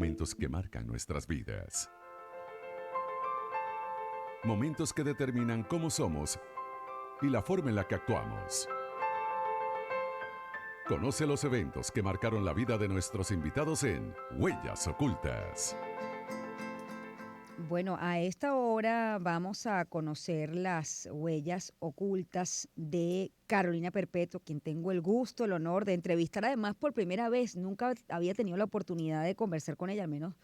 momentos que marcan nuestras vidas. Momentos que determinan cómo somos y la forma en la que actuamos. Conoce los eventos que marcaron la vida de nuestros invitados en Huellas Ocultas. Bueno, a esta hora vamos a conocer las huellas ocultas de Carolina Perpetuo, quien tengo el gusto, el honor de entrevistar además por primera vez. Nunca había tenido la oportunidad de conversar con ella, al menos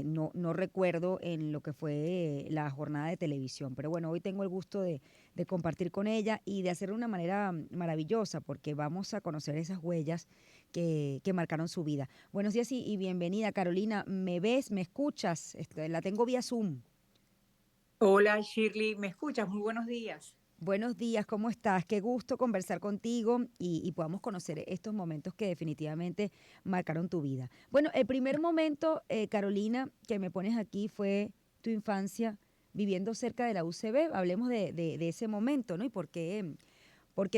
no recuerdo en lo que fue la jornada de televisión. Pero bueno, hoy tengo el gusto de compartir con ella y de hacerlo de una manera maravillosa, porque vamos a conocer esas huellas que marcaron su vida. Buenos días y bienvenida, Carolina. ¿Me ves? ¿Me escuchas? La tengo vía Zoom. Hola Shirley, ¿me escuchas? Muy buenos días. Buenos días, ¿cómo estás? Qué gusto conversar contigo y podamos conocer estos momentos que definitivamente marcaron tu vida. Bueno, el primer momento, Carolina, que me pones aquí fue tu infancia viviendo cerca de la UCB. Hablemos de ese momento, ¿no? Por qué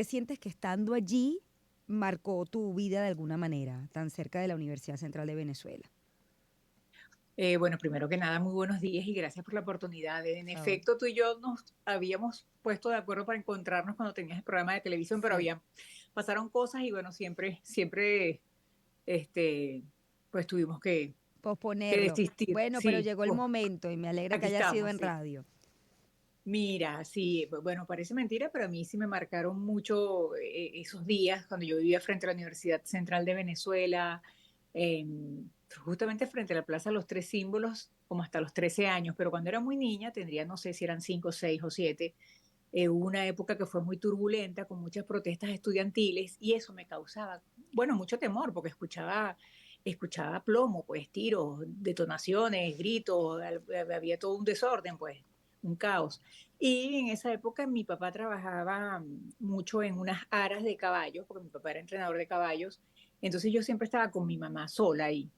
sientes que estando allí marcó tu vida de alguna manera, tan cerca de la Universidad Central de Venezuela. Bueno, primero que nada, muy buenos días y gracias por la oportunidad. En Por favor. efecto, tú y yo nos habíamos puesto de acuerdo para encontrarnos cuando tenías el programa de televisión, pero Sí. pasaron cosas y bueno, siempre, este, pues tuvimos que Posponerlo. desistir. Bueno, pero Sí, llegó el pues momento y me alegra que aquí haya sido estamos, en sí. radio. Mira, sí, bueno, parece mentira, pero a mí sí me marcaron mucho esos días cuando yo vivía frente a la Universidad Central de Venezuela, justamente frente a la Plaza de los Tres Símbolos, como hasta los 13 años, pero cuando era muy niña, tendría, no sé si eran 5, 6 o 7, hubo una época que fue muy turbulenta, con muchas protestas estudiantiles, y eso me causaba, bueno, mucho temor, porque escuchaba plomo, pues tiros, detonaciones, gritos, había todo un desorden, pues, un caos. Y en esa época mi papá trabajaba mucho en unas aras de caballos, porque mi papá era entrenador de caballos, entonces yo siempre estaba con mi mamá sola ahí.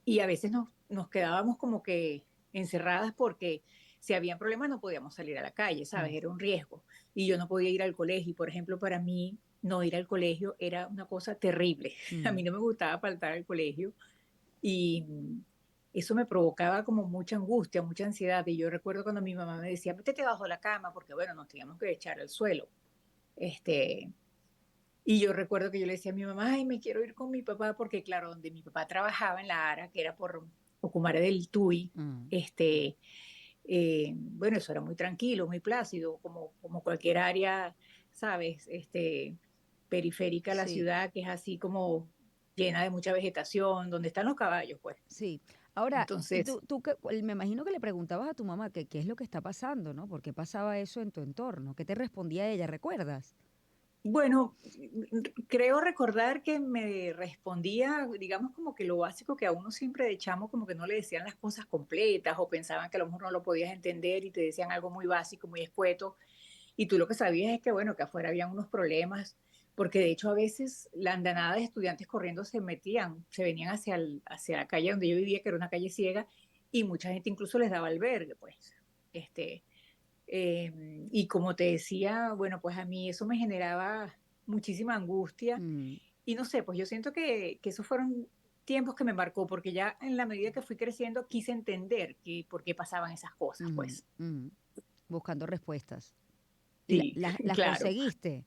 Y a veces nos quedábamos como que encerradas porque si había problemas no podíamos salir a la calle, ¿sabes? Mm, Era un riesgo. Y yo no podía ir al colegio. Y, por ejemplo, para mí no ir al colegio era una cosa terrible. A mm. mí no me gustaba faltar al colegio y eso me provocaba como mucha angustia, mucha ansiedad. Y yo recuerdo cuando mi mamá me decía, métete bajo la cama porque, bueno, nos teníamos que echar al suelo. Este, y yo recuerdo que yo le decía a mi mamá, ay, me quiero ir con mi papá, porque claro, donde mi papá trabajaba en la ARA, que era por Ocumare del Tuy, Mm. bueno, eso era muy tranquilo, muy plácido, como cualquier área, ¿sabes? Periférica a la Sí, ciudad, que es así como llena de mucha vegetación, donde están los caballos, pues. sí. Ahora, Entonces, me imagino que le preguntabas a tu mamá que qué es lo que está pasando, ¿no? ¿Por qué pasaba eso en tu entorno? ¿Qué te respondía ella? ¿Recuerdas? bueno, creo recordar que me respondía, digamos, como que lo básico que a uno siempre de chamo, como que no le decían las cosas completas o pensaban que a lo mejor no lo podías entender y te decían algo muy básico, muy escueto. Y tú lo que sabías es que, bueno, que afuera habían unos problemas, porque de hecho a veces la andanada de estudiantes corriendo se venían hacia la calle donde yo vivía, que era una calle ciega, y mucha gente incluso les daba albergue, pues. Este, eh, y como te decía, bueno, pues a mí eso me generaba muchísima angustia Mm, y no sé, pues yo siento que esos fueron tiempos que me marcó porque ya en la medida que fui creciendo quise entender por qué pasaban esas cosas, mm, pues. mm. Buscando respuestas. ¿Y Sí, las claro. conseguiste?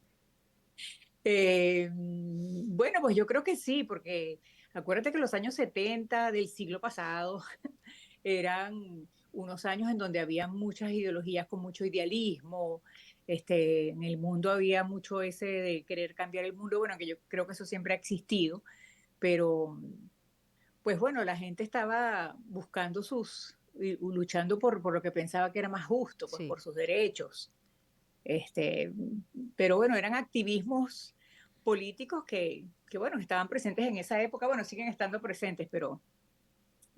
Bueno, pues yo creo que sí, porque acuérdate que los años 70 del siglo pasado eran unos años en donde había muchas ideologías con mucho idealismo, en el mundo había mucho ese de querer cambiar el mundo, bueno, que yo creo que eso siempre ha existido, pero pues bueno, la gente estaba buscando luchando por lo que pensaba que era más justo, pues Sí. por sus derechos. Este, pero bueno, eran activismos políticos que, bueno, estaban presentes en esa época, bueno, siguen estando presentes, pero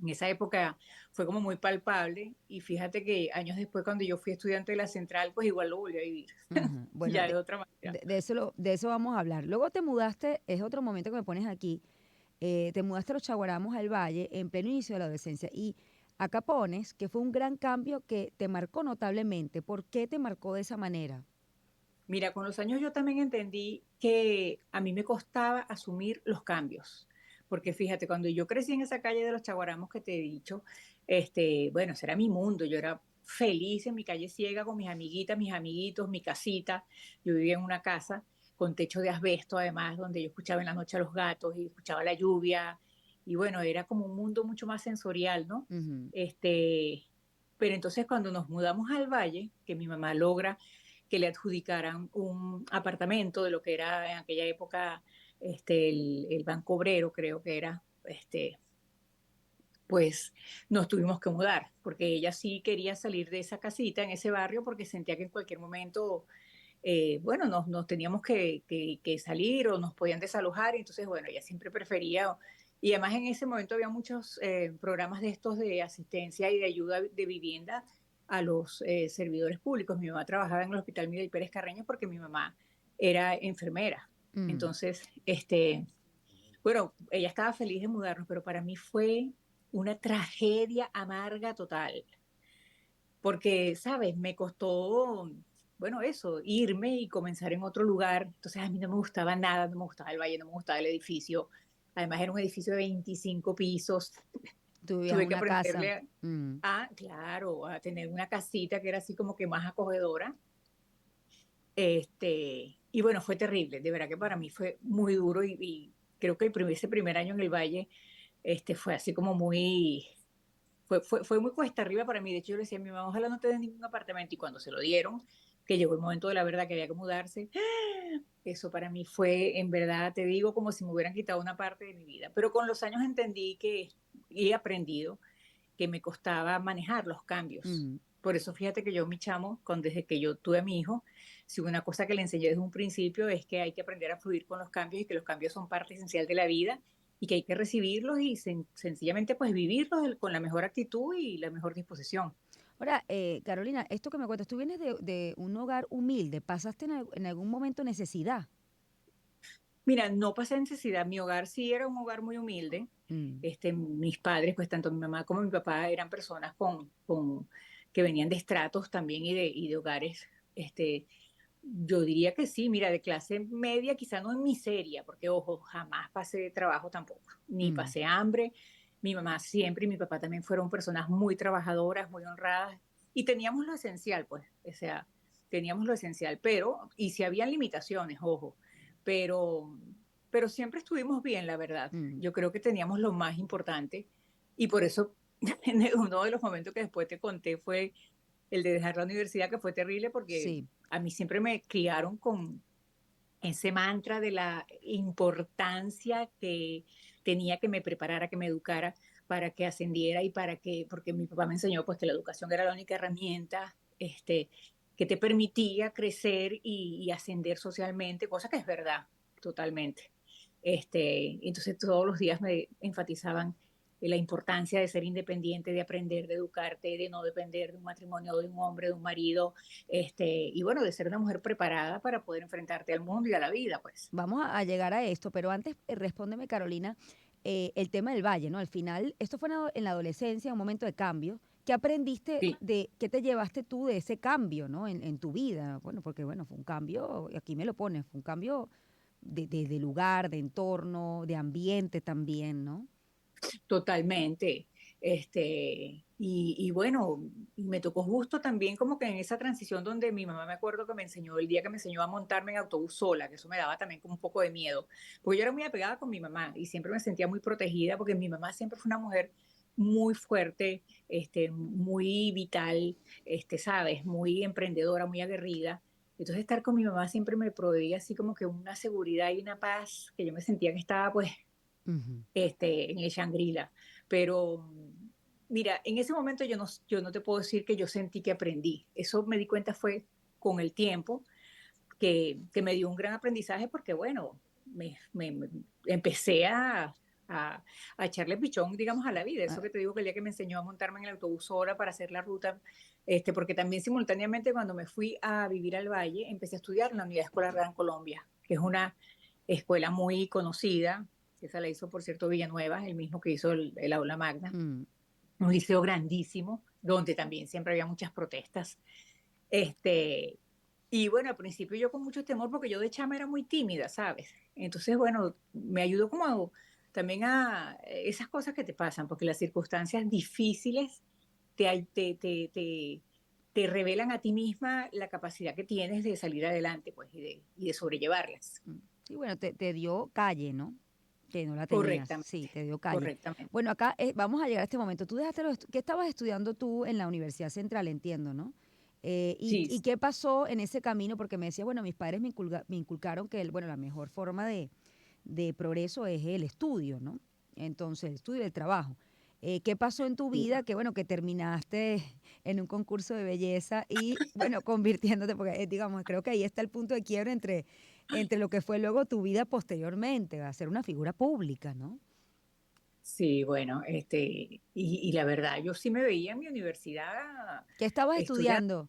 en esa época fue como muy palpable y fíjate que años después cuando yo fui estudiante de la Central, pues igual lo volví a vivir, Ajá. Bueno, ya de otra manera. de eso vamos a hablar. Luego te mudaste, es otro momento que me pones aquí, te mudaste a los Chaguaramos al Valle en pleno inicio de la adolescencia y acá pones que fue un gran cambio que te marcó notablemente. ¿Por qué te marcó de esa manera? Mira, con los años yo también entendí que a mí me costaba asumir los cambios, porque fíjate, cuando yo crecí en esa calle de los Chaguaramos que te he dicho, bueno, ese era mi mundo, yo era feliz en mi calle ciega con mis amiguitas, mis amiguitos, mi casita, yo vivía en una casa con techo de asbesto además, donde yo escuchaba en la noche a los gatos y escuchaba la lluvia, y bueno, era como un mundo mucho más sensorial, ¿no? Ujú. Este, pero entonces cuando nos mudamos al Valle, que mi mamá logra que le adjudicaran un apartamento de lo que era en aquella época el Banco Obrero, creo que era, pues nos tuvimos que mudar, porque ella sí quería salir de esa casita en ese barrio porque sentía que en cualquier momento, bueno, nos teníamos que salir o nos podían desalojar, y entonces, bueno, ella siempre prefería, y además en ese momento había muchos programas de estos de asistencia y de ayuda de vivienda a los servidores públicos. Mi mamá trabajaba en el Hospital Miguel Pérez Carreño porque mi mamá era enfermera. Mm. Entonces, bueno, ella estaba feliz de mudarnos, pero para mí fue una tragedia amarga total, porque, ¿sabes? Me costó, bueno, eso, irme y comenzar en otro lugar. Entonces a mí no me gustaba nada, no me gustaba el valle, no me gustaba el edificio. Además era un edificio de 25 pisos. Tú vivías en Tuve que una casa. aprenderle Mm. claro, a tener una casita que era así como que más acogedora. Y bueno, fue terrible, de verdad que para mí fue muy duro, y creo que ese primer año en el Valle fue así como muy, fue muy cuesta arriba para mí. De hecho, yo le decía a mi mamá, ojalá no te den ningún apartamento. Y cuando se lo dieron, que llegó el momento de la verdad que había que mudarse, eso para mí fue, en verdad, te digo, como si me hubieran quitado una parte de mi vida. Pero con los años entendí que, y he aprendido que me costaba manejar los cambios. Mm. Por eso fíjate que yo, mi chamo, desde que yo tuve a mi hijo, si una cosa que le enseñé desde un principio es que hay que aprender a fluir con los cambios y que los cambios son parte esencial de la vida y que hay que recibirlos y sencillamente pues vivirlos con la mejor actitud y la mejor disposición. Ahora, Carolina, esto que me cuentas, tú vienes de un hogar humilde, ¿pasaste en algún momento necesidad? Mira, no pasé necesidad. Mi hogar sí era un hogar muy humilde. Mm. Mis padres, pues tanto mi mamá como mi papá eran personas que venían de estratos también y de hogares, yo diría que sí, mira, de clase media, quizá no en miseria, porque ojo, jamás pasé trabajo tampoco, ni Mm. pasé hambre. Mi mamá siempre y mi papá también fueron personas muy trabajadoras, muy honradas, y teníamos lo esencial, pues, o sea, teníamos lo esencial, y si habían limitaciones, ojo, pero, pero siempre estuvimos bien, la verdad. Mm. Yo creo que teníamos lo más importante, y por eso en uno de los momentos que después te conté fue el de dejar la universidad, que fue terrible porque Sí. a mí siempre me criaron con ese mantra de la importancia que tenía que me preparara, que me educara para que ascendiera y porque mi papá me enseñó pues que la educación era la única herramienta que te permitía crecer y ascender socialmente, cosa que es verdad, totalmente. Entonces todos los días me enfatizaban la importancia de ser independiente, de aprender, de educarte, de no depender de un matrimonio, de un hombre, de un marido, y bueno, de ser una mujer preparada para poder enfrentarte al mundo y a la vida, pues. Vamos a llegar a esto, pero antes respóndeme, Carolina, el tema del valle, ¿no? Al final, esto fue en la adolescencia, un momento de cambio. ¿Qué aprendiste Sí, qué te llevaste tú de ese cambio, ¿no? En tu vida. Bueno, porque bueno, fue un cambio, y aquí me lo pones, fue un cambio de lugar, de entorno, de ambiente también, ¿no? totalmente. Y bueno, me tocó justo también como que en esa transición donde mi mamá me acuerdo que me enseñó el día que me enseñó a montarme en autobús sola, que eso me daba también como un poco de miedo, porque yo era muy apegada con mi mamá y siempre me sentía muy protegida porque mi mamá siempre fue una mujer muy fuerte, muy vital, sabes, muy emprendedora, muy aguerrida. Entonces estar con mi mamá siempre me proveía así como que una seguridad y una paz que yo me sentía que estaba pues Ujú. en el Shangri-La. Pero mira, en ese momento yo no te puedo decir que yo sentí que aprendí. Eso me di cuenta fue con el tiempo que me dio un gran aprendizaje porque, bueno, me empecé a, a echarle pichón, digamos, a la vida. Eso Ah. que te digo que el día que me enseñó a montarme en el autobús ahora para hacer la ruta, porque también simultáneamente cuando me fui a vivir al Valle, empecé a estudiar en la Unidad Escolar Gran Colombia, que es una escuela muy conocida. Esa la hizo, por cierto, Villanueva, el mismo que hizo el aula magna, Mm. un liceo grandísimo, donde también siempre había muchas protestas. Este, y bueno, al principio yo con mucho temor, porque yo de chama era muy tímida, ¿sabes? Entonces, bueno, me ayudó como también a esas cosas que te pasan, porque las circunstancias difíciles te, te, te, te, te revelan a ti misma la capacidad que tienes de salir adelante, pues, y de sobrellevarlas. Mm. Sí, bueno, te dio calle, ¿no? Que no la tenías. Sí, Correctamente, te dio calle. correctamente. Bueno, acá vamos a llegar a este momento. Tú dejaste ¿qué estabas estudiando tú en la Universidad Central, entiendo, ¿no? Sí, Y qué pasó en ese camino? Porque me decía, bueno, mis padres me inculcaron que, bueno, la mejor forma de progreso es el estudio, ¿no? Entonces, el estudio y el trabajo. ¿Qué pasó en tu sí. vida que, bueno, que terminaste en un concurso de belleza y, bueno, convirtiéndote, porque, digamos, creo que ahí está el punto de quiebre entre lo que fue luego tu vida posteriormente, a ser una figura pública, ¿no? Sí, bueno, y la verdad, yo sí me veía en mi universidad ¿Qué estabas estudiando. estudiando?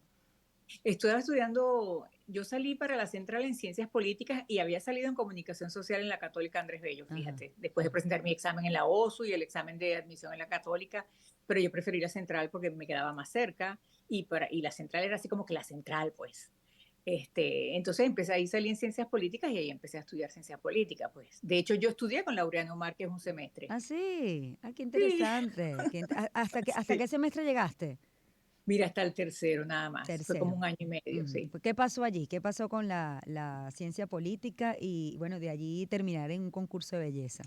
Estaba estudiando, yo salí para la Central en Ciencias Políticas y había salido en Comunicación Social en la Católica Andrés Bello, Ajá. fíjate, después de presentar mi examen en la OSU y el examen de admisión en la Católica, pero yo preferí la Central porque me quedaba más cerca y la Central era así como que la Central, pues. Entonces empecé ahí, salí en Ciencias Políticas y ahí empecé a estudiar Ciencias Políticas, pues. De hecho, yo estudié con Laureano Márquez un semestre. Ah, sí. Ah, qué Sí, interesante. ¿Hasta sí. qué semestre llegaste? Mira, hasta el tercero nada más. Fue como Tercero. un año y medio, Ujú. sí. Pues, ¿qué pasó allí? ¿Qué pasó con la ciencia política y, bueno, de allí terminar en un concurso de belleza?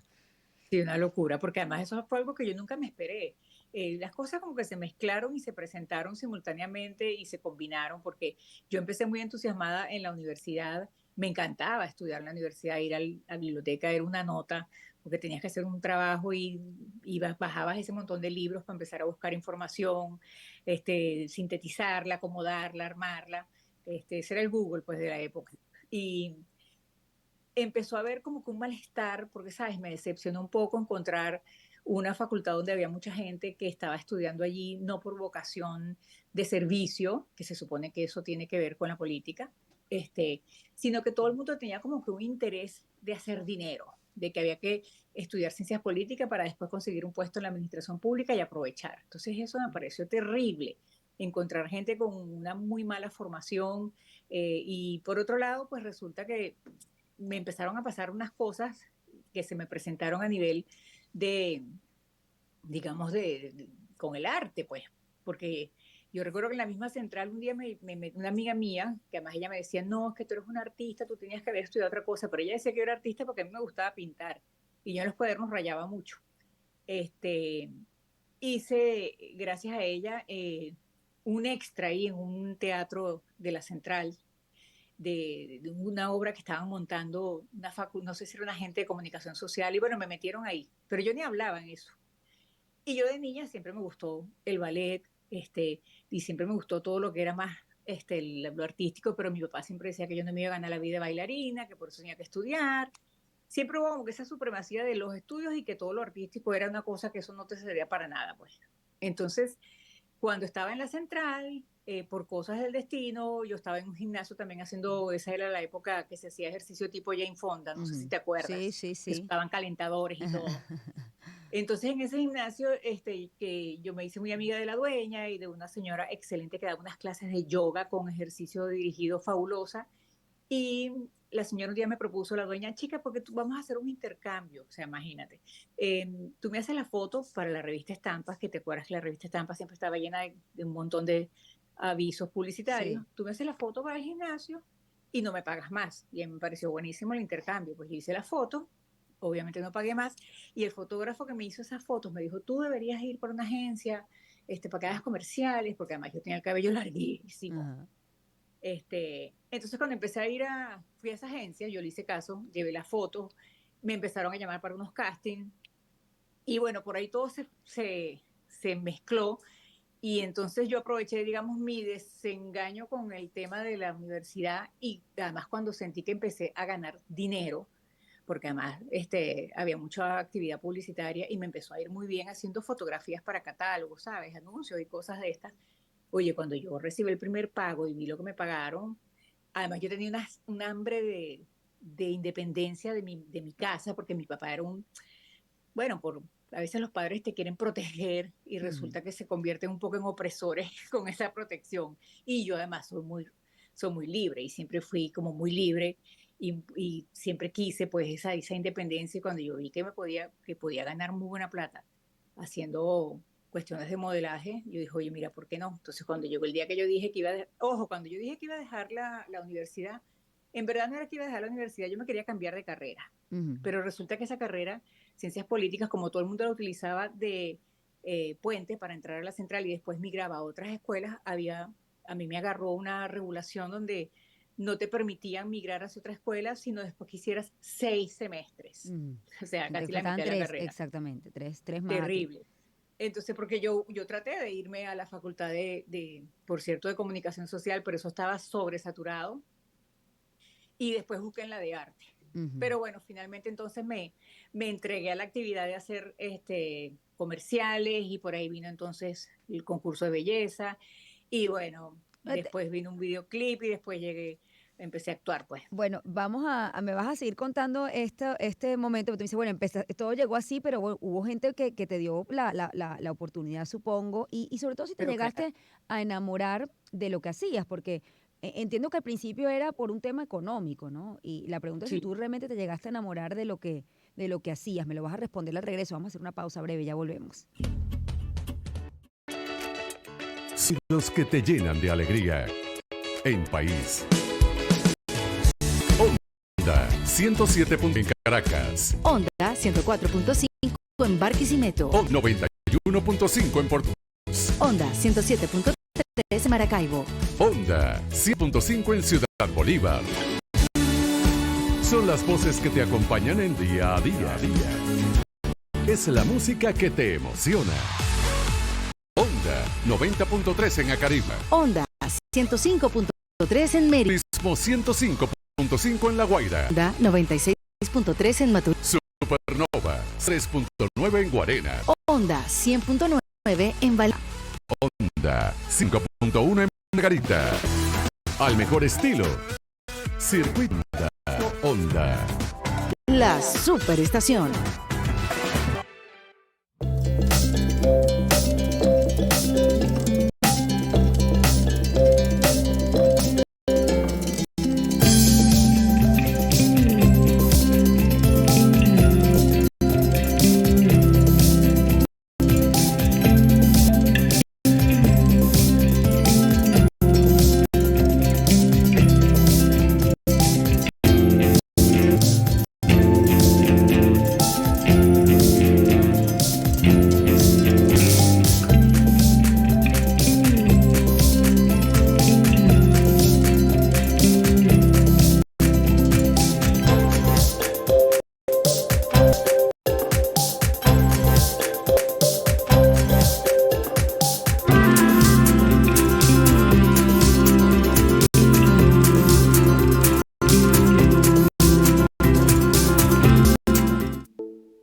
Sí, una locura, porque además eso fue algo que yo nunca me esperé. Las cosas como que se mezclaron y se presentaron simultáneamente y se combinaron, porque yo empecé muy entusiasmada en la universidad, me encantaba estudiar en la universidad, ir a la biblioteca, era una nota, porque tenías que hacer un trabajo y bajabas ese montón de libros para empezar a buscar información, sintetizarla, acomodarla, armarla. Ese era el Google, pues, de la época. Y empezó a haber como que un malestar, porque, sabes, me decepcionó un poco encontrar una facultad donde había mucha gente que estaba estudiando allí, no por vocación de servicio, que se supone que eso tiene que ver con la política, sino que todo el mundo tenía como que un interés de hacer dinero, de que había que estudiar ciencias políticas para después conseguir un puesto en la administración pública y aprovechar. Entonces eso me pareció terrible, encontrar gente con una muy mala formación y por otro lado, pues resulta que me empezaron a pasar unas cosas que se me presentaron a nivel de, digamos, con el arte, pues, porque yo recuerdo que en la misma central un día una amiga mía, que además ella me decía, no, es que tú eres una artista, tú tenías que haber estudiado otra cosa, pero ella decía que yo era artista porque a mí me gustaba pintar y yo en los cuadernos rayaba mucho. Este, hice, gracias a ella, un extra ahí en un teatro de la central de una obra que estaban montando, no sé si era una agente de comunicación social, y bueno, me metieron ahí, pero yo ni hablaba en eso. Y yo de niña siempre me gustó el ballet, y siempre me gustó todo lo que era más lo artístico, pero mi papá siempre decía que yo no me iba a ganar la vida de bailarina, que por eso tenía que estudiar. Siempre hubo como que esa supremacía de los estudios y que todo lo artístico era una cosa que eso no te servía para nada, pues. Entonces, cuando estaba en la central, por cosas del destino, yo estaba en un gimnasio también haciendo, esa era la época que se hacía ejercicio tipo Jane Fonda, no sé si Ujú. te Sí, acuerdas, sí, que sí. usaban calentadores y todo. Entonces en ese gimnasio, que yo me hice muy amiga de la dueña y de una señora excelente que daba unas clases de yoga con ejercicio dirigido fabulosa, y la señora un día me propuso, la dueña, chica, porque tú vamos a hacer un intercambio, o sea, imagínate, tú me haces la foto para la revista Estampas, que te acuerdas que la revista Estampas siempre estaba llena de un montón de avisos publicitarios, Sí. tú me haces la foto para el gimnasio y no me pagas más. Y a mí me pareció buenísimo el intercambio, pues yo hice la foto, obviamente no pagué más, y el fotógrafo que me hizo esas fotos me dijo, tú deberías ir por una agencia, para que hagas comerciales, porque además yo tenía el cabello larguísimo. Ajá. Entonces cuando empecé a fui a esa agencia, yo le hice caso, llevé las fotos, me empezaron a llamar para unos castings y bueno, por ahí todo se mezcló y entonces yo aproveché, digamos, mi desengaño con el tema de la universidad y además cuando sentí que empecé a ganar dinero, porque además había mucha actividad publicitaria y me empezó a ir muy bien haciendo fotografías para catálogos, ¿sabes? Anuncios y cosas de estas. Oye, cuando yo recibí el primer pago y vi lo que me pagaron, además yo tenía un hambre de independencia de mi casa, porque mi papá era bueno, a veces los padres te quieren proteger y Ujú. resulta que se convierten un poco en opresores con esa protección. Y yo además soy muy libre y siempre fui como muy libre. y siempre quise pues esa independencia y cuando yo vi que podía ganar muy buena plata haciendo cuestiones de modelaje, yo dije, oye, mira, ¿por qué no? Entonces cuando llegó el día que yo dije que cuando yo dije que iba a dejar la universidad, en verdad no era que iba a dejar la universidad, yo me quería cambiar de carrera, Ujú. pero resulta que esa carrera, ciencias políticas, como todo el mundo la utilizaba de puente para entrar a la central y después migraba a otras escuelas, a mí me agarró una regulación donde no te permitían migrar hacia otra escuela, sino después que hicieras 6 semestres, Ujú. o sea, Te casi la faltaban mitad de la tres, carrera. exactamente, tres materias. Terrible. Entonces, porque yo traté de irme a la facultad por cierto, de comunicación social, pero eso estaba sobresaturado y después busqué en la de arte. Ujú. Pero bueno, finalmente entonces me entregué a la actividad de hacer comerciales y por ahí vino entonces el concurso de belleza y bueno, después vino un videoclip y después empecé a actuar pues. Bueno, me vas a seguir contando este momento, porque tú dices, bueno, todo llegó así, pero hubo gente que te dio la oportunidad, supongo, y sobre todo si te Pero claro, llegaste a enamorar de lo que hacías, porque entiendo que al principio era por un tema económico, ¿no? Y la pregunta es si sí. tú realmente te llegaste a enamorar de lo que hacías. Me lo vas a responder al regreso. Vamos a hacer una pausa breve, ya volvemos. Los que te llenan de alegría. En país. Onda 107 en Caracas. Onda 104.5 en Barquisimeto. Onda 91.5 en Puerto. Onda 107.3 en Maracaibo. Onda 100.5 en Ciudad Bolívar. Son las voces que te acompañan en día a día. Es la música que te emociona. Onda 90.3 en Acariba. Onda 105.3 en Mérida. Mismo 105.5 en La Guaira. Onda 96.3 en Maturín. Supernova 3.9 en Guarena. Onda 100.9 en Val. Onda 5.1 en Margarita. Al mejor estilo. Circuito Onda. La Superestación.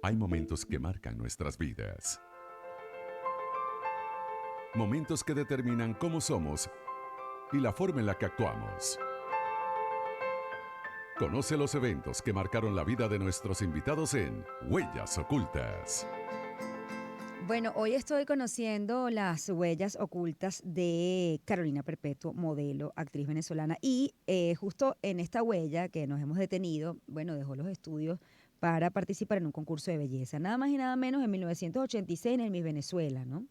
Hay momentos que marcan nuestras vidas. Momentos que determinan cómo somos y la forma en la que actuamos. Conoce los eventos que marcaron la vida de nuestros invitados en Huellas Ocultas. Bueno, hoy estoy conociendo las huellas ocultas de Carolina Perpetuo, modelo, actriz venezolana. Y justo en esta huella que nos hemos detenido, bueno, dejó los estudios para participar en un concurso de belleza. Nada más y nada menos en 1986 en el Miss Venezuela, ¿no?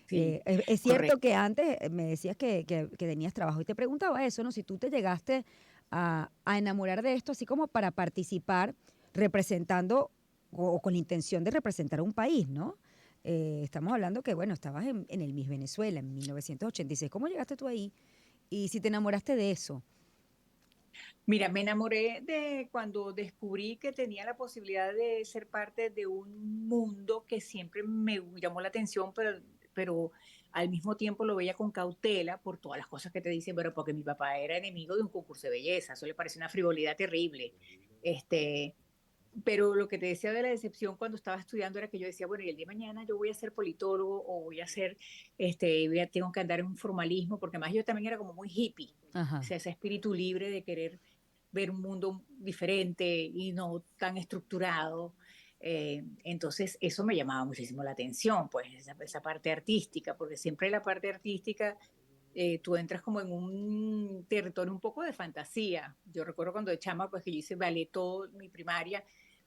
Sí, Es cierto correcto. que antes me decías que tenías trabajo y te preguntaba eso, ¿no? Si tú te llegaste a enamorar de esto, así como para participar representando o con la intención de representar a un país, ¿no? Estamos hablando que, bueno, estabas en el Miss Venezuela en 1986. ¿Cómo llegaste tú ahí? Y si te enamoraste de eso. Mira, me enamoré de cuando descubrí que tenía la posibilidad de ser parte de un mundo que siempre me llamó la atención, pero al mismo tiempo lo veía con cautela por todas las cosas que te dicen, pero porque mi papá era enemigo de un concurso de belleza, eso le parece una frivolidad terrible. Este, pero lo que te decía de la decepción cuando estaba estudiando era que yo decía, bueno, y el día de mañana yo voy a ser politólogo o voy a ser, tengo que andar en un formalismo, porque más yo también era como muy hippie, o Ajá. sea, ese espíritu libre de querer ver un mundo diferente y no tan estructurado. Entonces, eso me llamaba muchísimo la atención, pues esa parte artística, porque siempre la parte artística tú entras como en un territorio un poco de fantasía. Yo recuerdo cuando de chama, pues que yo hice ballet toda mi primaria,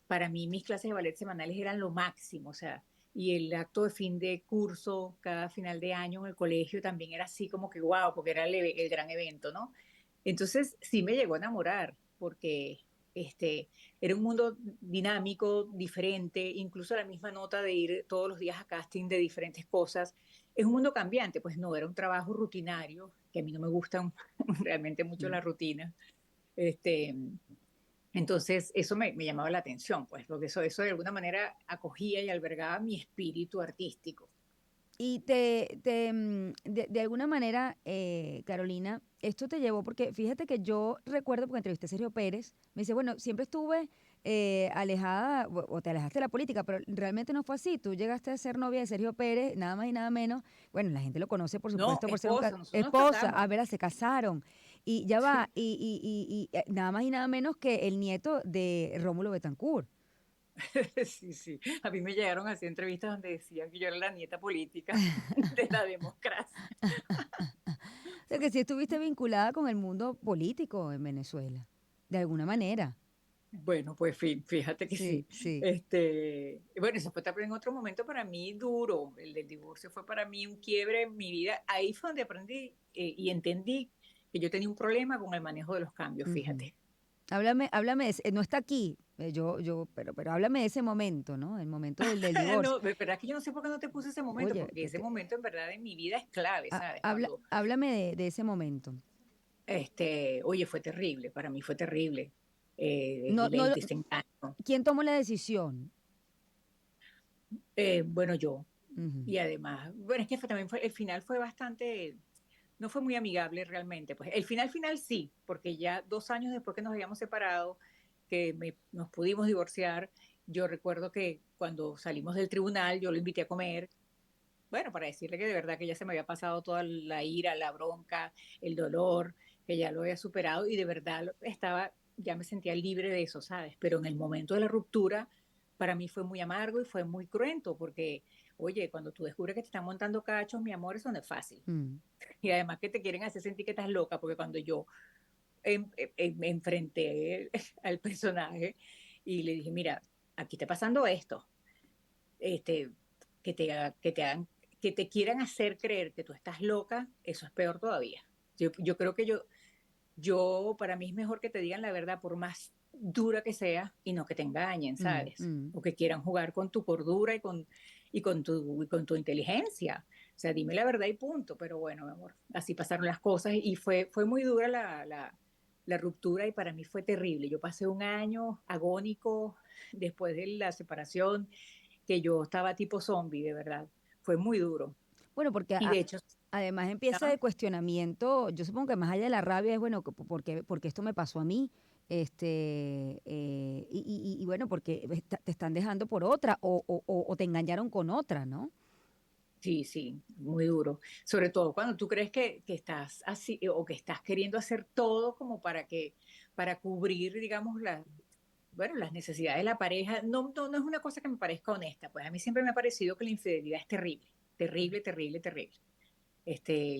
para mí mis clases de ballet semanales eran lo máximo, o sea, y el acto de fin de curso, cada final de año en el colegio también era así como que wow, porque era el gran evento, ¿no? Entonces sí me llegó a enamorar, porque este, era un mundo dinámico, diferente, incluso la misma nota de ir todos los días a casting de diferentes cosas. Es un mundo cambiante, pues no, era un trabajo rutinario, que a mí no me gustan realmente mucho Mm. las rutinas. Este, entonces, eso me llamaba la atención, pues, porque eso de alguna manera acogía y albergaba mi espíritu artístico. Y de alguna manera, Carolina, esto te llevó, porque fíjate que yo recuerdo, porque entrevisté a Sergio Pérez, me dice, bueno, siempre estuve alejada, o te alejaste de la política, pero realmente no fue así. Tú llegaste a ser novia de Sergio Pérez, nada más y nada menos. Bueno, la gente lo conoce, por No, supuesto, por ser un esposa, nosotros nos esposa. A casamos. ver, se casaron. Y ya va, Sí, nada más y nada menos que el nieto de Rómulo Betancourt. sí, sí. A mí me llegaron así entrevistas donde decían que yo era la nieta política de la democracia. O sea, que sí estuviste vinculada con el mundo político en Venezuela, de alguna manera. Bueno, pues fíjate que Sí, sí. sí. Bueno, eso fue también en otro momento para mí duro. El del divorcio fue para mí un quiebre en mi vida. Ahí fue donde aprendí y entendí que yo tenía un problema con el manejo de los cambios, Ujú. fíjate. Háblame, no está aquí, pero háblame de ese momento, ¿no? El momento del divorcio. No, de verdad que yo no sé por qué no te puse ese momento, Oye, porque ese momento en verdad en mi vida es clave, ¿sabes? háblame de ese momento. Oye, fue terrible, para mí fue terrible. No, no, El desengaño. ¿quién tomó la decisión? Bueno, yo. Ujú. Y además, bueno, es que también fue, el final fue bastante, no fue muy amigable realmente. Pues el final sí, porque ya 2 años después que nos habíamos separado, nos pudimos divorciar, yo recuerdo que cuando salimos del tribunal, yo lo invité a comer, bueno, para decirle que de verdad que ya se me había pasado toda la ira, la bronca, el dolor, que ya lo había superado y de verdad estaba, ya me sentía libre de eso, ¿sabes? Pero en el momento de la ruptura, para mí fue muy amargo y fue muy cruento, porque, oye, cuando tú descubres que te están montando cachos, mi amor, eso no es fácil. Mm. Y además que te quieren hacer sentir que estás loca, porque cuando yo me enfrenté al personaje y le dije, mira, aquí está pasando esto, este, que te hagan, que te quieran hacer creer que tú estás loca, eso es peor todavía. Yo creo que para mí es mejor que te digan la verdad por más dura que sea y no que te engañen, Mm, ¿sabes? mm. O que quieran jugar con tu cordura y con tu inteligencia. O sea, dime la verdad y punto. Pero bueno, mi amor, así pasaron las cosas y fue muy dura la ruptura y para mí fue terrible. Yo pasé un año agónico después de la separación que yo estaba tipo zombie, de verdad. Fue muy duro. Bueno, porque Y de hecho, además empieza ¿ah? el cuestionamiento, yo supongo que más allá de la rabia es, bueno, porque esto me pasó a mí, y bueno, porque te están dejando por otra o te engañaron con otra, ¿no? Sí, sí, muy duro. Sobre todo cuando tú crees que estás así o que estás queriendo hacer todo como para cubrir, digamos, bueno, las necesidades de la pareja. No, no, no es una cosa que me parezca honesta. Pues a mí siempre me ha parecido que la infidelidad es terrible, terrible, terrible, terrible.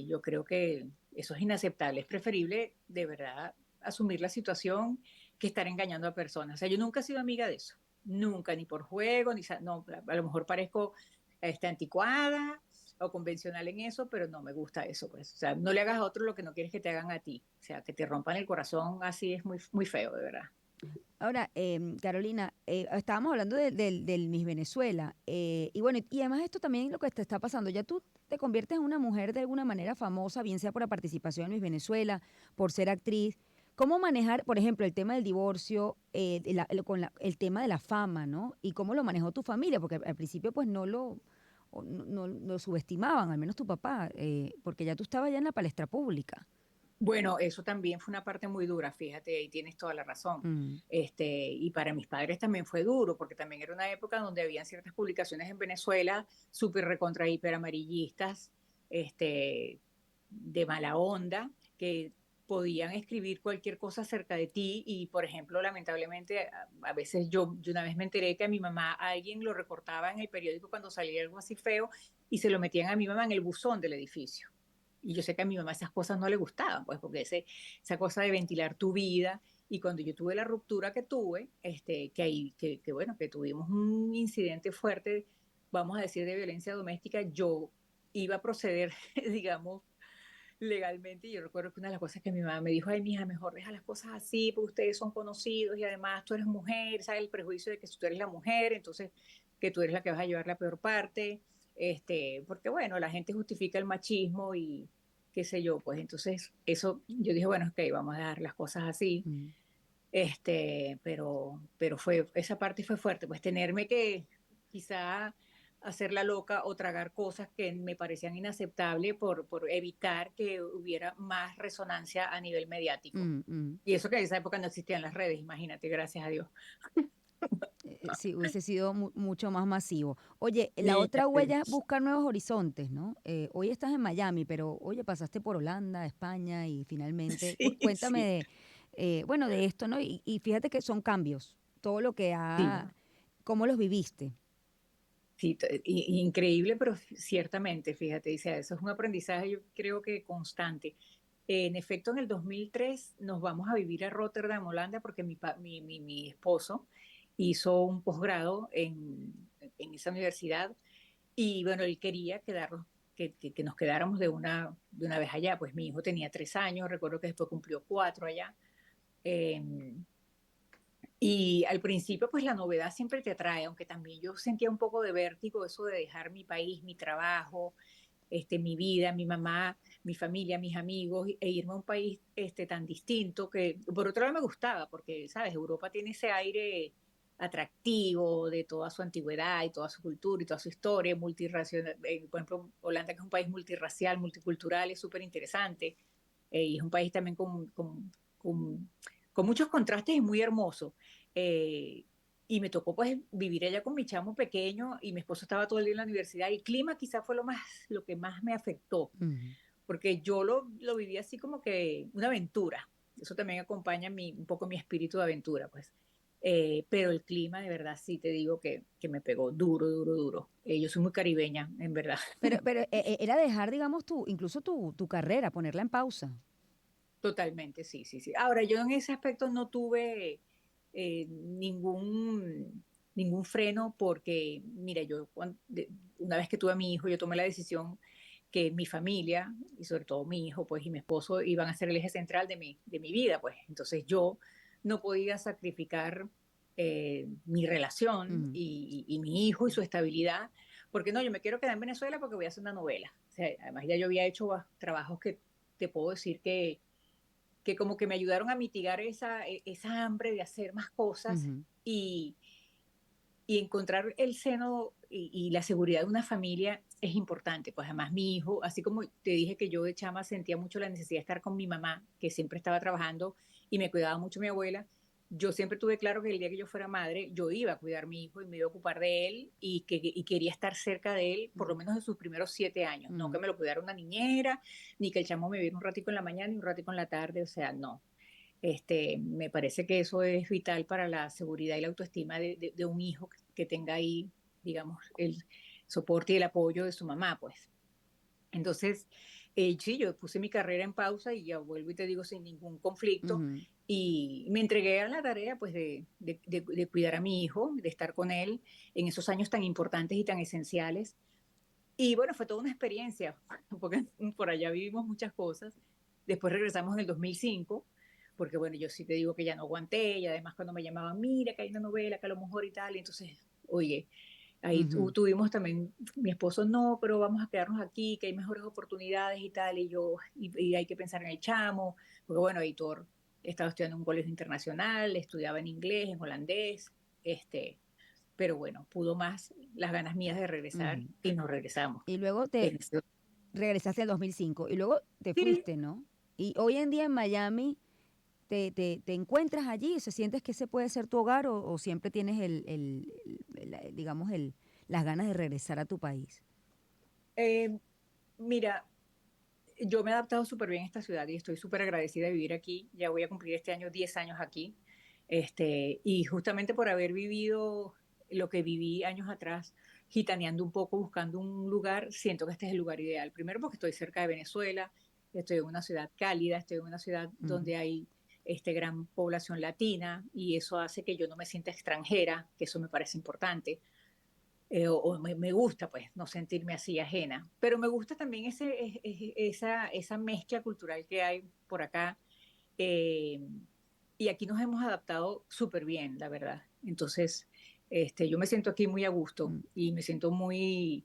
Yo creo que eso es inaceptable. Es preferible, de verdad, asumir la situación que estar engañando a personas. O sea, yo nunca he sido amiga de eso. Nunca, ni por juego, no, a lo mejor parezco anticuada o convencional en eso, pero no me gusta eso, pues. O sea, no le hagas a otro lo que no quieres que te hagan a ti. O sea, que te rompan el corazón así es muy, muy feo, de verdad. Ahora, Carolina, estábamos hablando del Miss Venezuela, y bueno, y además esto también lo que te está pasando, ya tú te conviertes en una mujer de alguna manera famosa, bien sea por la participación en Miss Venezuela, por ser actriz. ¿Cómo manejar, por ejemplo, el tema del divorcio, el tema de la fama, ¿no? Y cómo lo manejó tu familia, porque al principio pues no lo subestimaban, al menos tu papá, porque ya tú estabas ya en la palestra pública. Bueno, eso también fue una parte muy dura, fíjate, ahí tienes toda la razón. Mm. Y para mis padres también fue duro, porque también era una época donde habían ciertas publicaciones en Venezuela súper recontra hiper amarillistas, de mala onda, que podían escribir cualquier cosa acerca de ti y, por ejemplo, lamentablemente, a veces yo una vez me enteré que a mi mamá alguien lo recortaba en el periódico cuando salía algo así feo y se lo metían a mi mamá en el buzón del edificio. y yo sé que a mi mamá esas cosas no le gustaban, pues porque esa cosa de ventilar tu vida, y cuando yo tuve la ruptura que tuve, que ahí, que bueno, que tuvimos un incidente fuerte, vamos a decir, de violencia doméstica, yo iba a proceder, digamos, legalmente. Y yo recuerdo que una de las cosas que mi mamá me dijo, ay, mija, mejor deja las cosas así, porque ustedes son conocidos y además tú eres mujer, ¿sabes? El prejuicio de que si tú eres la mujer, entonces que tú eres la que vas a llevar la peor parte, porque bueno, la gente justifica el machismo y qué sé yo, pues entonces eso, yo dije, bueno, ok, vamos a dejar las cosas así, Mm. pero esa parte fue fuerte, pues tenerme que quizá hacer la loca o tragar cosas que me parecían inaceptables por evitar que hubiera más resonancia a nivel mediático. Mm, mm. Y eso que en esa época no existían las redes, imagínate, gracias a Dios. Sí, hubiese sido mucho más masivo. Oye, la otra Fíjate. huella es buscar nuevos horizontes, ¿no? Hoy estás en Miami, pero oye, pasaste por Holanda, España y finalmente, Sí, cuéntame sí, de, bueno, de esto, ¿no? Y fíjate que son cambios, todo lo que sí, ¿cómo los viviste? sí, increíble, pero ciertamente, fíjate, dice, eso es un aprendizaje, yo creo que constante. En efecto, en el 2003 nos vamos a vivir a Rotterdam, Holanda, porque mi esposo hizo un posgrado en esa universidad y bueno, él quería quedarnos, que nos quedáramos de una vez allá. Pues mi hijo tenía 3 años, recuerdo que después cumplió 4 allá. Eh, y al principio, pues la novedad siempre te atrae, aunque también yo sentía un poco de vértigo, eso de dejar mi país, mi trabajo, mi vida, mi mamá, mi familia, mis amigos, e irme a un país tan distinto que por otro lado me gustaba, porque, ¿sabes? Europa tiene ese aire atractivo de toda su antigüedad y toda su cultura y toda su historia multirracial. Por ejemplo, Holanda, que es un país multirracial, multicultural, es súper interesante. Y es un país también con, con muchos contrastes y muy hermoso. Eh, y me tocó pues vivir allá con mi chamo pequeño y mi esposo estaba todo el día en la universidad. Y el clima quizás fue lo que más me afectó, Ujú. porque yo lo viví así como que una aventura. Eso también acompaña un poco mi espíritu de aventura, pues. Pero el clima, de verdad, sí te digo que me pegó duro, duro, duro. Yo soy muy caribeña, en verdad. Pero era dejar, digamos, incluso tu carrera, ponerla en pausa. Totalmente, sí, sí, sí. Ahora, yo en ese aspecto no tuve ningún freno porque, mira, una vez que tuve a mi hijo, yo tomé la decisión que mi familia, y sobre todo mi hijo, pues, y mi esposo iban a ser el eje central de mi vida, pues. Entonces yo no podía sacrificar mi relación Ujú. y mi hijo y su estabilidad, porque no, yo me quiero quedar en Venezuela porque voy a hacer una novela. O sea, además ya yo había hecho trabajos que te puedo decir que como que me ayudaron a mitigar esa hambre de hacer más cosas Ujú. y, y encontrar el seno y la seguridad de una familia es importante. Pues además mi hijo, así como te dije que yo de chama sentía mucho la necesidad de estar con mi mamá, que siempre estaba trabajando y me cuidaba mucho mi abuela, yo siempre tuve claro que el día que yo fuera madre, yo iba a cuidar a mi hijo y me iba a ocupar de él y quería estar cerca de él por lo menos en sus primeros 7 años. No que Ujú. me lo cuidara una niñera, ni que el chamo me viera un ratico en la mañana y un ratico en la tarde, o sea, no. Me parece que eso es vital para la seguridad y la autoestima de un hijo que tenga ahí, digamos, el soporte y el apoyo de su mamá, pues. Entonces, sí, yo puse mi carrera en pausa y ya vuelvo y te digo sin ningún conflicto Ujú. y me entregué a la tarea, pues, de cuidar a mi hijo, de estar con él en esos años tan importantes y tan esenciales. Y bueno, fue toda una experiencia, porque por allá vivimos muchas cosas. Después regresamos en el 2005, porque bueno, yo sí te digo que ya no aguanté, y además cuando me llamaban, mira que hay una novela, que a lo mejor y tal, y entonces, oye, ahí Ujú. tuvimos también, mi esposo, no, pero vamos a quedarnos aquí, que hay mejores oportunidades y tal, y hay que pensar en el chamo, porque bueno, Heitor estaba estudiando en un colegio internacional, estudiaba en inglés, en holandés, pero bueno, pudo más las ganas mías de regresar Ujú. y nos regresamos. Y luego En ese- regresaste al 2005 y luego te Sí, fuiste, ¿no? Y hoy en día en Miami te encuentras allí, ¿se sientes que ese puede ser tu hogar o siempre tienes digamos, las ganas de regresar a tu país? eh, mira, yo me he adaptado súper bien a esta ciudad y estoy súper agradecida de vivir aquí. Ya voy a cumplir este año 10 años aquí. Y justamente por haber vivido lo que viví años atrás, gitaneando un poco, buscando un lugar, siento que este es el lugar ideal. Primero porque estoy cerca de Venezuela, estoy en una ciudad cálida, estoy en una ciudad Ujú. donde hay gran población latina y eso hace que yo no me sienta extranjera, que eso me parece importante. Me gusta pues no sentirme así ajena, pero me gusta también esa mezcla cultural que hay por acá, eh, y aquí nos hemos adaptado súper bien, la verdad. Entonces, yo me siento aquí muy a gusto Mm. y me siento muy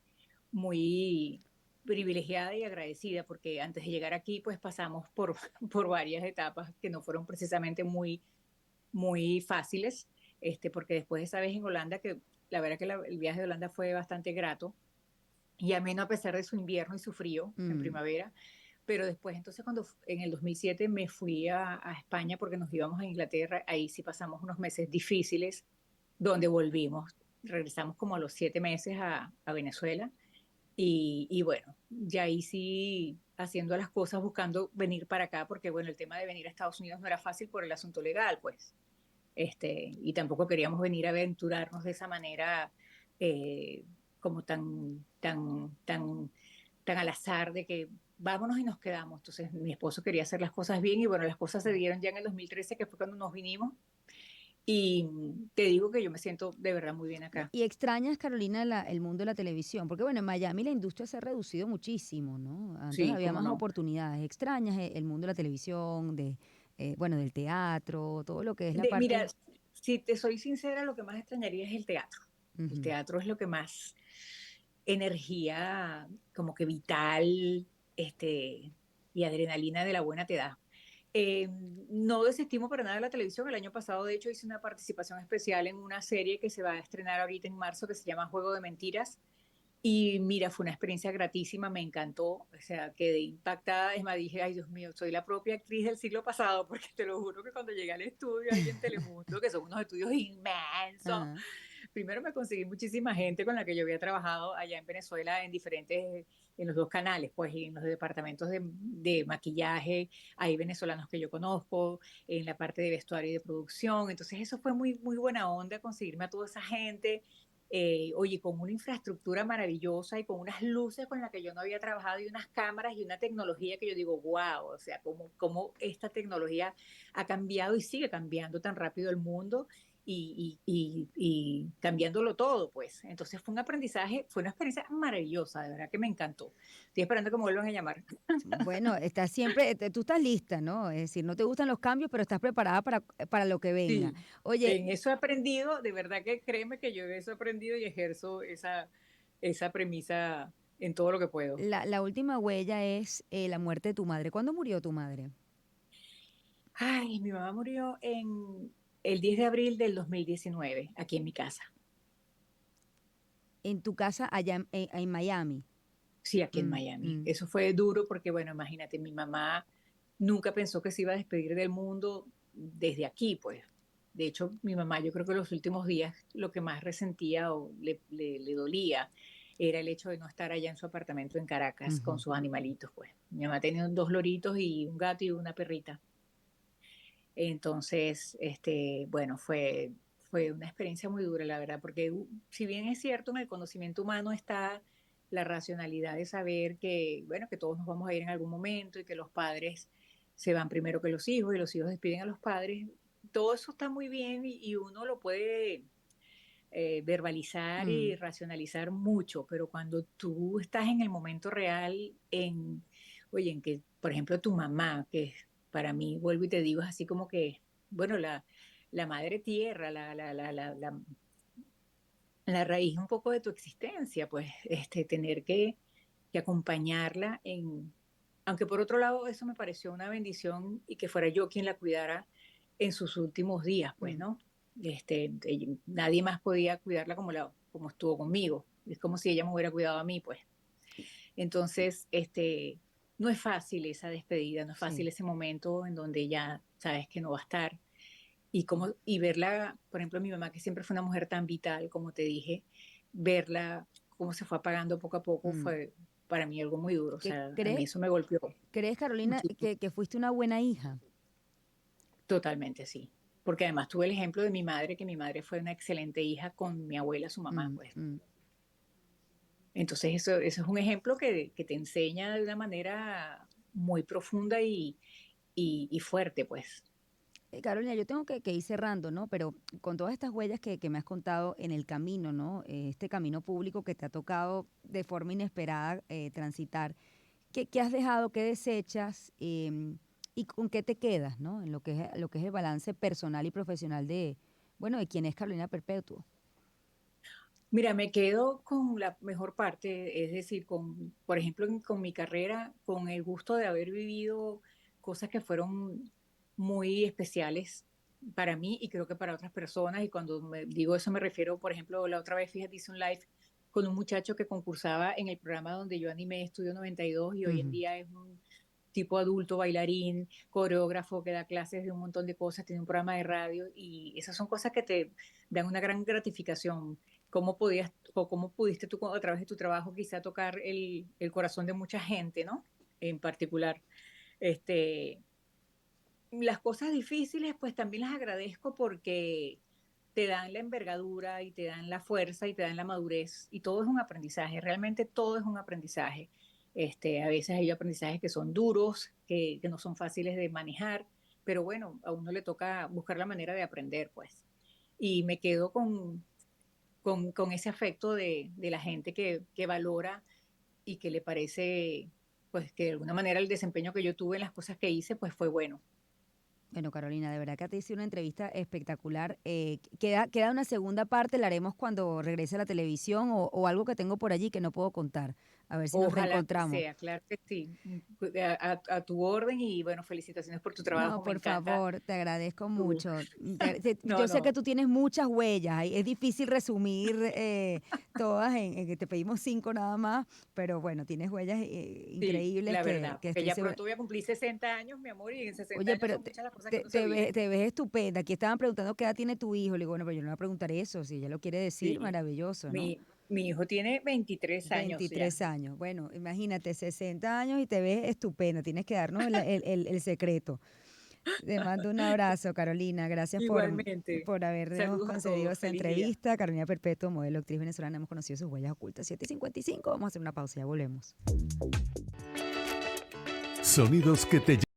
privilegiada y agradecida porque antes de llegar aquí, pues pasamos por, por varias etapas que no fueron precisamente muy fáciles, porque después de esa vez en Holanda, que la verdad que el viaje de Holanda fue bastante grato y ameno a pesar de su invierno y su frío en Mm. primavera, pero después, entonces, cuando en el 2007 me fui a España porque nos íbamos a Inglaterra, ahí sí pasamos unos meses difíciles, donde volvimos. Regresamos como a los 7 meses a Venezuela y bueno, ya ahí sí haciendo las cosas, buscando venir para acá, porque bueno, el tema de venir a Estados Unidos no era fácil por el asunto legal, pues. Y tampoco queríamos venir a aventurarnos de esa manera, eh, como tan al azar de que vámonos y nos quedamos. Entonces mi esposo quería hacer las cosas bien y bueno, las cosas se dieron ya en el 2013, que fue cuando nos vinimos. Y te digo que yo me siento de verdad muy bien acá. Y extrañas, Carolina, el mundo de la televisión, porque bueno, en Miami la industria se ha reducido muchísimo, ¿no? Antes Sí, había cómo más no. oportunidades. Extrañas el mundo de la televisión, bueno, del teatro, todo lo que es la parte. Mira, si te soy sincera, lo que más extrañaría es el teatro. El Ujú. teatro es lo que más energía, como que vital, y adrenalina de la buena te da. No desestimo para nada la televisión. El año pasado, de hecho, hice una participación especial en una serie que se va a estrenar ahorita en marzo que se llama Juego de Mentiras. Y mira, fue una experiencia gratísima, me encantó, o sea, quedé impactada. Es más, dije, ay Dios mío, soy la propia actriz del siglo pasado, porque te lo juro que cuando llegué al estudio ahí en Telemundo, que son unos estudios inmensos, Ajá. primero me conseguí muchísima gente con la que yo había trabajado allá en Venezuela en los dos canales, pues y en los departamentos de maquillaje, hay venezolanos que yo conozco, en la parte de vestuario y de producción, entonces eso fue muy buena onda conseguirme a toda esa gente. Oye, con una infraestructura maravillosa y con unas luces con las que yo no había trabajado y unas cámaras y una tecnología que yo digo, wow, o sea, cómo esta tecnología ha cambiado y sigue cambiando tan rápido el mundo y cambiándolo todo, pues. Entonces fue un aprendizaje, fue una experiencia maravillosa, de verdad que me encantó. Estoy esperando que me vuelvan a llamar. Bueno, estás siempre, tú estás lista, ¿no? Es decir, no te gustan los cambios, pero estás preparada para lo que venga. Sí, Oye, en eso he aprendido, de verdad que créeme que yo en eso he aprendido y ejerzo esa premisa en todo lo que puedo. la última huella es la muerte de tu madre. ¿Cuándo murió tu madre? Ay, mi mamá murió el 10 de abril del 2019 aquí en mi casa. En tu casa allá en Miami. Sí, aquí en Mm, Miami. mm. Eso fue duro porque, bueno, imagínate, mi mamá nunca pensó que se iba a despedir del mundo desde aquí, pues. De hecho, mi mamá, yo creo que los últimos días lo que más resentía o le dolía era el hecho de no estar allá en su apartamento en Caracas con Ujú. sus animalitos, pues. Mi mamá tenía dos loritos y un gato y una perrita. Entonces, bueno, fue una experiencia muy dura, la verdad, porque si bien es cierto, en el conocimiento humano está la racionalidad de saber que, bueno, que todos nos vamos a ir en algún momento y que los padres se van primero que los hijos y los hijos despiden a los padres, todo eso está muy bien y uno lo puede verbalizar y Mm. racionalizar mucho, pero cuando tú estás en el momento real, oye, en que, por ejemplo, tu mamá, que para mí, vuelvo y te digo, es así como que, bueno, la madre tierra, la raíz un poco de tu existencia, pues, tener que acompañarla aunque por otro lado eso me pareció una bendición y que fuera yo quien la cuidara en sus últimos días, pues, Mm. ¿no? Nadie más podía cuidarla como estuvo conmigo. Es como si ella me hubiera cuidado a mí, pues. Entonces, no es fácil esa despedida, no es fácil Sí. ese momento en donde ya sabes que no va a estar. Y verla, por ejemplo, mi mamá, que siempre fue una mujer tan vital, como te dije, verla cómo se fue apagando poco a poco Mm. fue para mí algo muy duro. O ¿Qué sea, a mí crees, eso me golpeó crees, Carolina, muchísimo. que fuiste una buena hija? Totalmente, sí. porque además tuve el ejemplo de mi madre, que mi madre fue una excelente hija con mi abuela, su mamá, Mm, pues. mm. Entonces eso es un ejemplo que te enseña de una manera muy profunda y fuerte, pues. Carolina, yo tengo que ir cerrando, ¿no? Pero con todas estas huellas que me has contado en el camino, ¿no? Este camino público que te ha tocado de forma inesperada transitar, ¿qué has dejado, qué desechas y con qué te quedas, ¿no? En lo que es el balance personal y profesional bueno, de quién es Carolina Perpetuo. Mira, me quedo con la mejor parte, es decir, por ejemplo, con mi carrera, con el gusto de haber vivido cosas que fueron muy especiales para mí y creo que para otras personas. Y cuando digo eso me refiero, por ejemplo, la otra vez, fíjate, hice un live con un muchacho que concursaba en el programa donde yo animé Estudio 92 y hoy en Ujú. día es un tipo adulto, bailarín, coreógrafo, que da clases de un montón de cosas, tiene un programa de radio y esas son cosas que te dan una gran gratificación. ¿Cómo podías o cómo pudiste tú a través de tu trabajo quizá tocar el corazón de mucha gente, ¿no? En particular. Este, las cosas difíciles, pues también las agradezco porque te dan la envergadura y te dan la fuerza y te dan la madurez y todo es un aprendizaje, realmente todo es un aprendizaje. A veces hay aprendizajes que son duros, que no son fáciles de manejar, pero bueno, a uno le toca buscar la manera de aprender, pues. Y me quedo con ese afecto de la gente que valora y que le parece, pues que de alguna manera el desempeño que yo tuve en las cosas que hice, pues fue bueno. Bueno, Carolina, de verdad que te hice una entrevista espectacular. Queda una segunda parte, la haremos cuando regrese a la televisión o algo que tengo por allí que no puedo contar. A ver si nos Ojalá que reencontramos. sea, claro que sí. A tu orden y bueno, felicitaciones por tu No, trabajo, me por encanta favor, te agradezco tu... mucho. No, Yo sé que no, tú tienes muchas huellas. Es difícil resumir todas en que te pedimos 5 nada más, pero bueno, tienes huellas sí, increíbles la verdad, que porque estoy ya segura. pronto voy a cumplir 60 años, mi amor, y en 60 Oye, años pero son muchas las cosas que uno se te viven. ves estupenda. Aquí estaban preguntando qué edad tiene tu hijo. Le digo, bueno, pero yo no le voy a preguntar eso. Si ella lo quiere decir, Sí, maravilloso, ¿no? mi hijo tiene 23 años ya. 23 años. Bueno, imagínate, 60 años y te ves estupenda. Tienes que darnos el secreto. Te mando un abrazo, Carolina. Gracias Igualmente. por habernos Saludos a concedido todos, esta feliz día. entrevista. Carolina Perpetuo, modelo, actriz venezolana. Hemos conocido sus huellas ocultas. 7:55. Vamos a hacer una pausa, ya volvemos. Sonidos que te